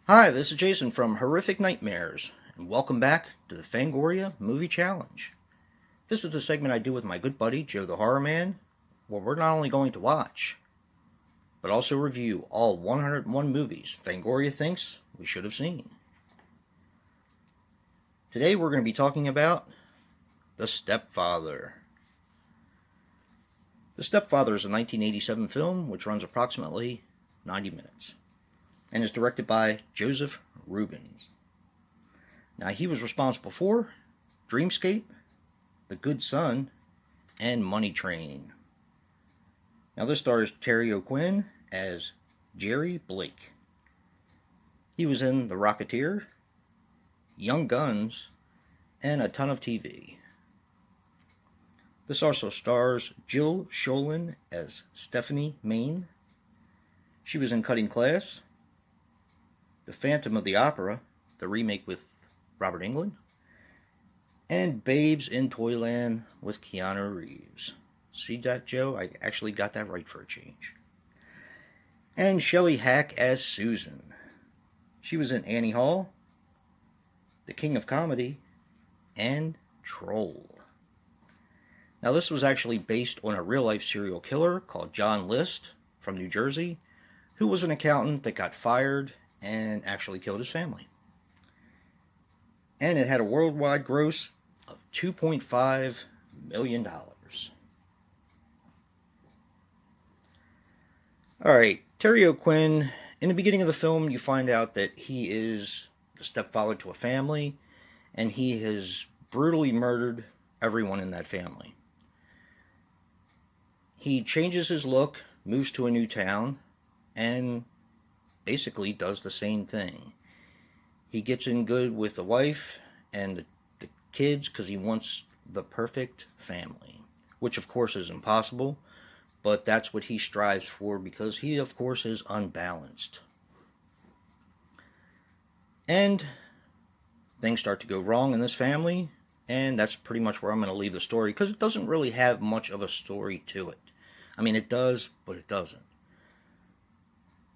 Hi, this is Jason from Horrific Nightmares, and welcome back to the Fangoria Movie Challenge. This is the segment I do with my good buddy Joe the Horror Man, where we're not only going to watch, but also review all 101 movies Fangoria thinks we should have seen. Today we're going to be talking about The Stepfather. The Stepfather is a 1987 film which runs approximately 90 minutes and is directed by Joseph Rubens. Now, he was responsible for Dreamscape, The Good Son, and Money Train. Now, this stars Terry O'Quinn as Jerry Blake. He was in The Rocketeer, Young Guns, and a ton of TV. This also stars Jill Sholin as Stephanie Main. She was in Cutting Class, The Phantom of the Opera, the remake with Robert Englund, and Babes in Toyland with Keanu Reeves. See that, Joe? I actually got that right for a change. And Shelley Hack as Susan. She was in Annie Hall, The King of Comedy, and Troll. Now, this was actually based on a real-life serial killer called John List from New Jersey, who was an accountant that got fired and actually killed his family. And it had a worldwide gross of $2.5 million. Alright, Terry O'Quinn, in the beginning of the film, you find out that he is the stepfather to a family, and he has brutally murdered everyone in that family. He changes his look, moves to a new town, and basically does the same thing. He gets in good with the wife and the kids because he wants the perfect family, which of course is impossible, but that's what he strives for because he of course is unbalanced. And things start to go wrong in this family, and that's pretty much where I'm going to leave the story because it doesn't really have much of a story to it. I mean, it does, but it doesn't.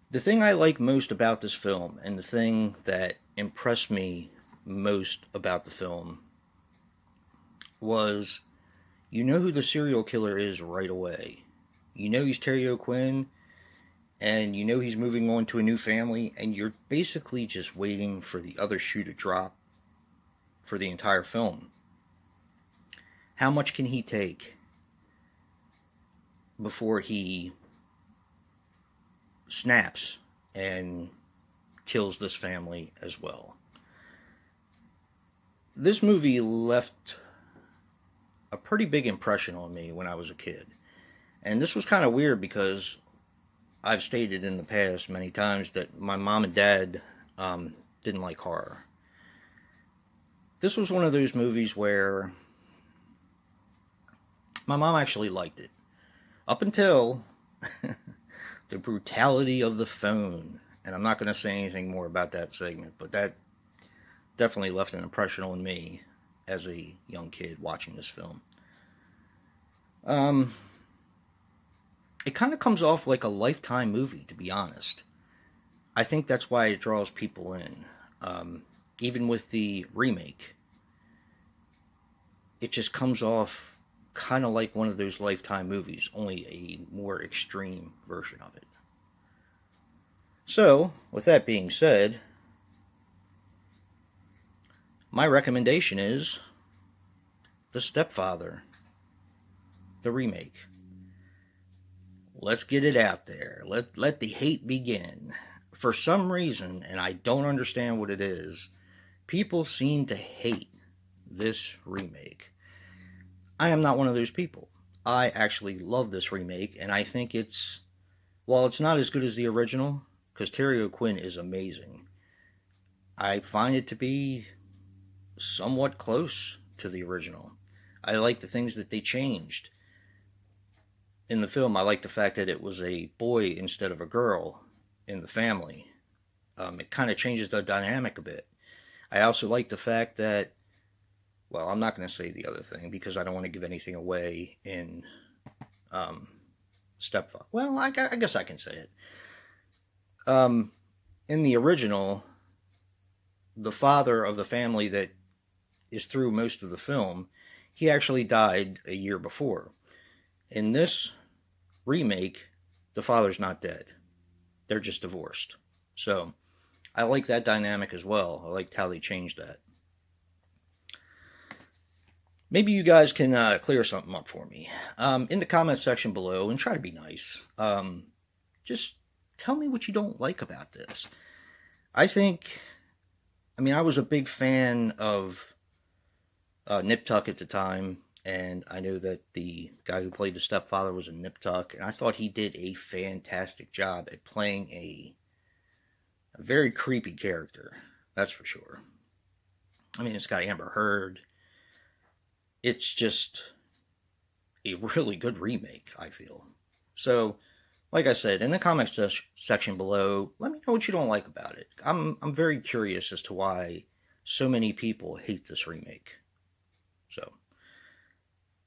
The thing I like most about this film, and the thing that impressed me most about the film, was you know who the serial killer is right away. You know he's Terry O'Quinn, and you know he's moving on to a new family, and you're basically just waiting for the other shoe to drop for the entire film. How much can he take before he snaps and kills this family as well? This movie left a pretty big impression on me when I was a kid. And this was kind of weird because I've stated in the past many times that my mom and dad didn't like horror. This was one of those movies where my mom actually liked it. Up until the brutality of the phone. And I'm not going to say anything more about that segment, but that definitely left an impression on me as a young kid watching this film. It kind of comes off like a Lifetime movie, to be honest. I think that's why it draws people in. Even with the remake, it just comes off kind of like one of those Lifetime movies, only a more extreme version of it. So, with that being said, my recommendation is The Stepfather, the remake. Let's get it out there. Let the hate begin. For some reason, and I don't understand what it is, people seem to hate this remake. I am not one of those people. I actually love this remake, and I think while it's not as good as the original, because Terry O'Quinn is amazing, I find it to be somewhat close to the original. I like the things that they changed. In the film, I like the fact that it was a boy instead of a girl in the family. It kind of changes the dynamic a bit. I also like the fact that, well, I'm not going to say the other thing because I don't want to give anything away in Stepfather. Well, I guess I can say it. In the original, the father of the family that is through most of the film, he actually died a year before. In this remake, the father's not dead. They're just divorced. So I like that dynamic as well. I liked how they changed that. Maybe you guys can clear something up for me in the comment section below, and try to be nice. Just tell me what you don't like about this. I mean, I was a big fan of Nip Tuck at the time, and I know that the guy who played the stepfather was a Nip Tuck, and I thought he did a fantastic job at playing a very creepy character. That's for sure. I mean, it's got Amber Heard. It's just a really good remake, I feel. So, like I said, in the comments section below, let me know what you don't like about it. I'm very curious as to why so many people hate this remake. So,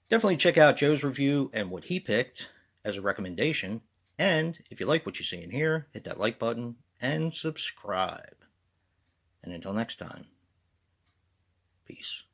definitely check out Joe's review and what he picked as a recommendation. And if you like what you see in here, hit that like button and subscribe. And until next time, peace.